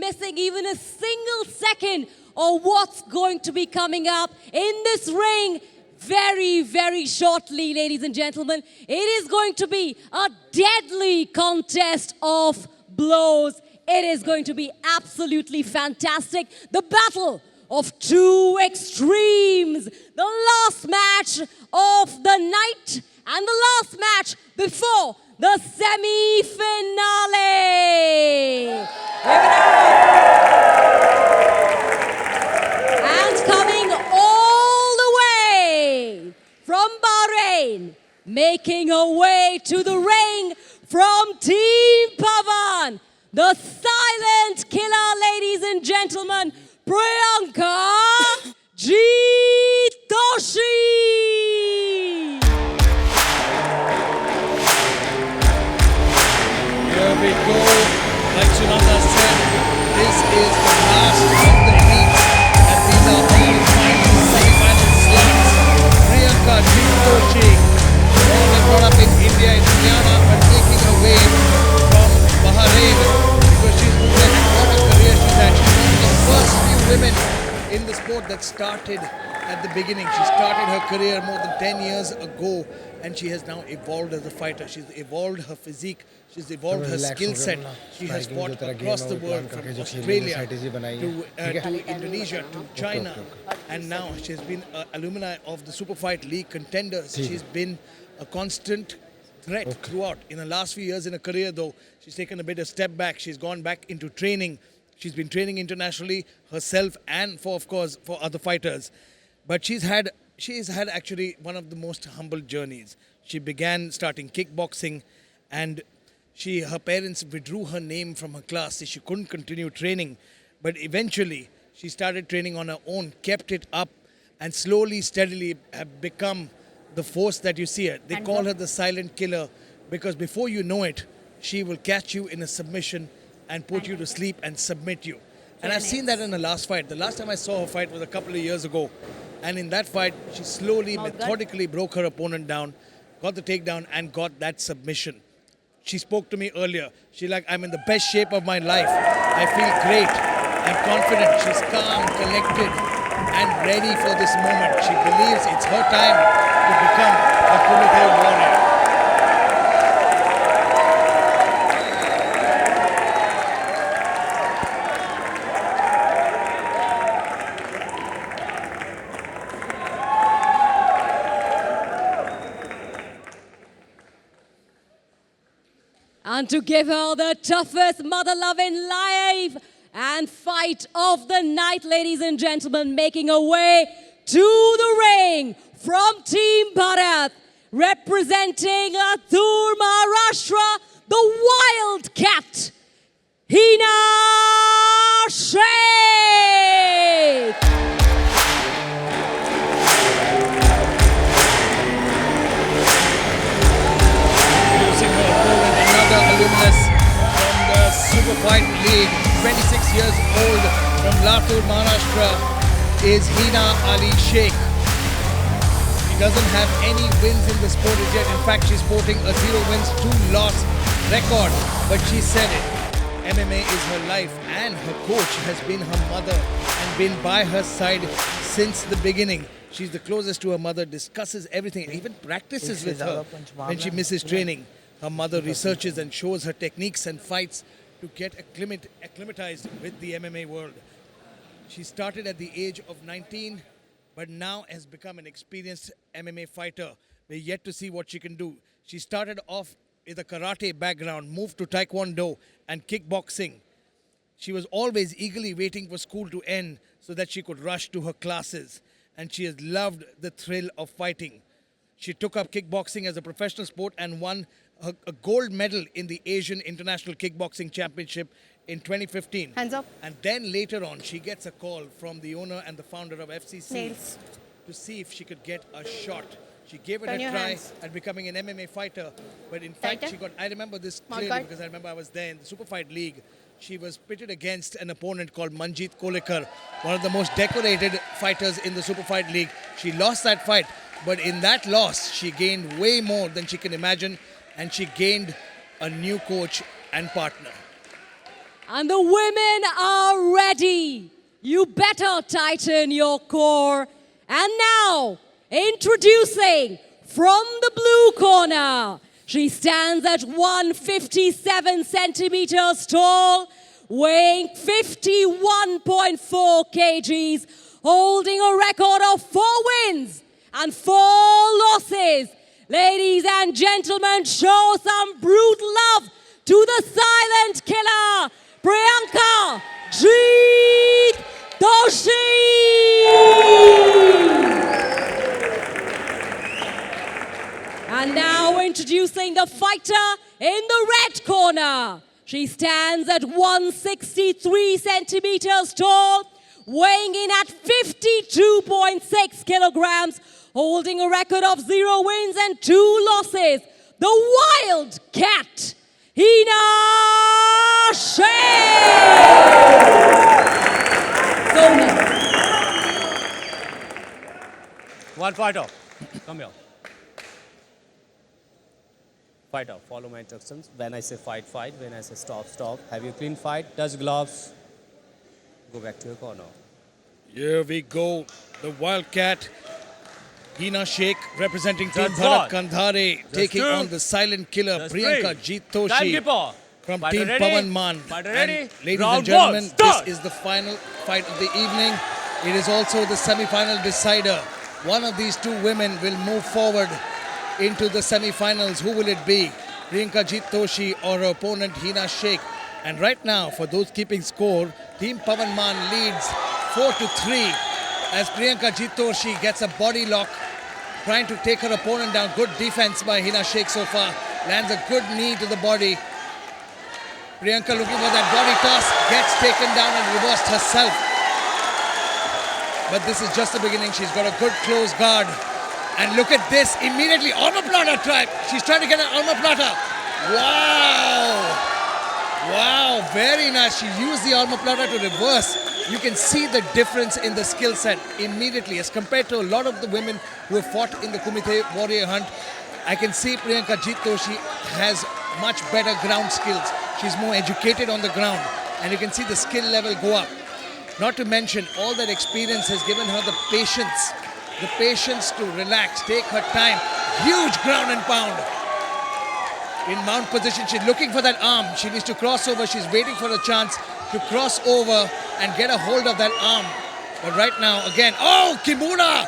missing even a single second of what's going to be coming up in this ring very, very shortly, ladies and gentlemen. It is going to be a deadly contest of blows. It is going to be absolutely fantastic. The battle of two extremes. The last match of the night and the last match before the semi-finale. And coming all the way from Bahrain, making her way to the ring from Team Pavan, the silent killer, ladies and gentlemen, Priyanka Jitoshi. Here we go. Like Sunanda said, this is the last of the heat, and these are all final semi-final slots. Priyanka Jitoshi, born and brought up in India, in Haryana, but making her way from Bahrain because she's moved and what a career she's had. She's one of the first few women in the sport that started at the beginning. She started her career more than 10 years ago, and she has now evolved as a fighter. She's evolved her physique, she's evolved her skill set. She has fought across the world, from Australia to Indonesia to China, and now she's been an alumni of the Super Fight League contenders. She's been a constant threat throughout. In the last few years in her career, though, she's taken a bit of step back. She's gone back into training. She's been training internationally herself and for, of course, for other fighters. But she's had actually one of the most humble journeys. She began starting kickboxing, and her parents withdrew her name from her class, so she couldn't continue training. But eventually, she started training on her own, kept it up, and slowly, steadily have become the force that you see her. They call her the silent killer because before you know it, she will catch you in a submission and put you to sleep and submit you. And I've seen that in the last fight. The last time I saw her fight was a couple of years ago. And in that fight, she slowly, methodically broke her opponent down, got the takedown, and got that submission. She spoke to me earlier. She's like, I'm in the best shape of my life. I feel great. I'm confident. She's calm, collected, and ready for this moment. She believes it's her time to become a Kumite warrior. And to give her the toughest mother loving life and fight of the night, ladies and gentlemen, making her way to the ring from Team Bharat, representing Latur Maharashtra, the Wildcat, Hina Sheikh. Alumnus from the Super Fight League, 26 years old, from Latur, Maharashtra, is Hina Ali Sheikh. She doesn't have any wins in the sport yet. In fact, she's sporting a 0 wins, 2 loss record. But she said it. MMA is her life, and her coach has been her mother and been by her side since the beginning. She's the closest to her mother, discusses everything, even practices with her when she misses training. Her mother researches and shows her techniques and fights to get acclimatized with the MMA world. She started at the age of 19, but now has become an experienced MMA fighter. We're yet to see what she can do. She started off with a karate background, moved to taekwondo and kickboxing. She was always eagerly waiting for school to end so that she could rush to her classes. And she has loved the thrill of fighting. She took up kickboxing as a professional sport and won a gold medal in the Asian International Kickboxing Championship in 2015. Hands up. And then later on, she gets a call from the owner and the founder of FCC Nails. to see if she could get a shot. She gave it Turn a your try hands. at becoming an MMA fighter. But in fact, Tighter. I remember this Mouth clearly guard. because I remember I was there in the Super Fight League. She was pitted against an opponent called Manjeet Kolekar, one of the most decorated fighters in the Super Fight League. She lost that fight, but in that loss, she gained way more than she can imagine, and she gained a new coach and partner. And the women are You better tighten your core. And now, introducing from the blue corner, she stands at 157 centimeters tall, weighing 51.4 kgs, holding a record of 4 wins and 4 losses. Ladies and gentlemen, show some brute love to the silent killer, Priyanka Jeet Doshi! And now introducing the fighter in the red corner. She stands at 163 centimeters tall, weighing in at 52.6 kilograms, holding a record of 0 wins and 2 losses. The Wild Cat, Hina Suniel. One fighter. Come here. Fighter, follow my instructions. When I say fight, fight. When I say stop, stop. Have you clean fight? Touch gloves. Go back to your corner. Here we go. The Wildcat, Hina Sheikh, representing Team Just Bharat God. Kandhare, taking two. on the silent killer, Just Priyanka three. Jeet Doshi Timekeeper. from Fighter Team ready? Pavan Man. Fighter And ready? ladies Round and gentlemen, one, start. this is the final fight of the evening. It is also the semi-final decider. One of these two women will move forward into the semi-finals. Who will it be? Priyanka Jeet Doshi or her opponent Hina Sheikh? And right now, for those keeping score, Team Pavan Man leads 4-3 as Priyanka Jeet Doshi gets a body lock, trying to take her opponent down. Good defense by Hina Sheikh so far. Lands a good knee to the body. Priyanka looking for that body toss, gets taken down and reversed herself. But this is just the beginning. She's got a good close guard. And look at this, immediately omoplata try. She's trying to get an omoplata. Wow! Wow, very nice. She used the omoplata to reverse. You can see the difference in the skill set immediately as compared to a lot of the women who have fought in the Kumite warrior hunt. I can see Priyanka Jeet Doshi has much better ground skills. She's more educated on the ground and you can see the skill level go up. Not to mention all that experience has given her the patience to relax, take her time. Huge ground and pound. In mount position, she's looking for that arm. She needs to cross over. She's waiting for a chance to cross over and get a hold of that arm. But right now, again, oh, Kimura!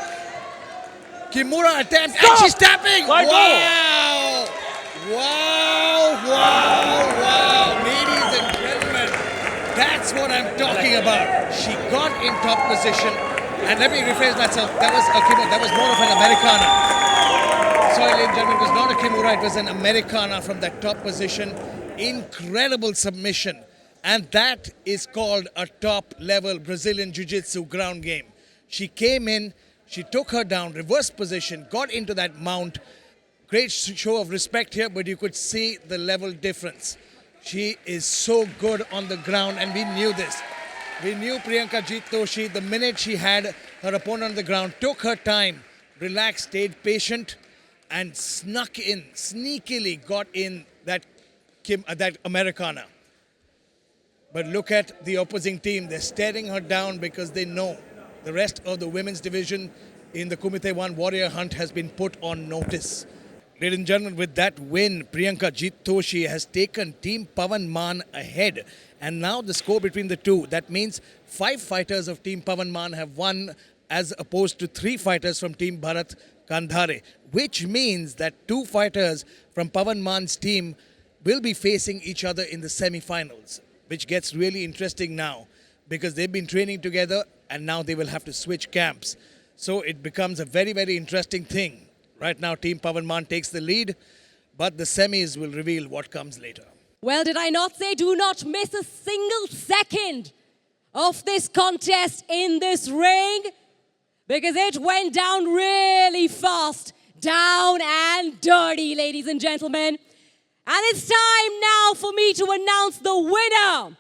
Kimura attempt, and she's tapping! Fight wow! Wow, wow, wow. Ladies and gentlemen, that's what I'm talking about. She got in top position. And let me rephrase myself, that was a Kimura, that was more of an Americana. Sorry, ladies and gentlemen, it was not a Kimura, it was an Americana from that top position. Incredible submission. And that is called a top-level Brazilian Jiu-Jitsu ground game. She came in, she took her down, reverse position, got into that mount. Great show of respect here, but you could see the level difference. She is so good on the ground, and we knew this. We knew Priyanka Jeet Doshi, the minute she had her opponent on the ground, took her time, relaxed, stayed patient, and snuck in, sneakily got in that Americana. But look at the opposing team. They're staring her down because they know the rest of the women's division in the Kumite 1 Warrior Hunt has been put on notice. Ladies and gentlemen, with that win, Priyanka Jeet Doshi has taken Team Pavan Man ahead. And now the score between the two, that means 5 fighters of Team Pavan Man have won as opposed to 3 fighters from Team Bharat Kandhare, which means that 2 fighters from Pavan Man's team will be facing each other in the semi-finals, which gets really interesting now because they've been training together and now they will have to switch camps. So it becomes a very, very interesting thing. Right now, Team Pavan Man takes the lead, but the semis will reveal what comes later. Well, did I not say do not miss a single second of this contest in this ring? Because it went down really fast, down and dirty, ladies and gentlemen. And it's time now for me to announce the winner.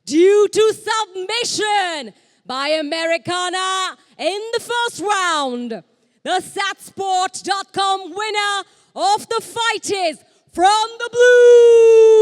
Due to submission by Americana in the first round, the Satsport.com winner of the fight is from the blue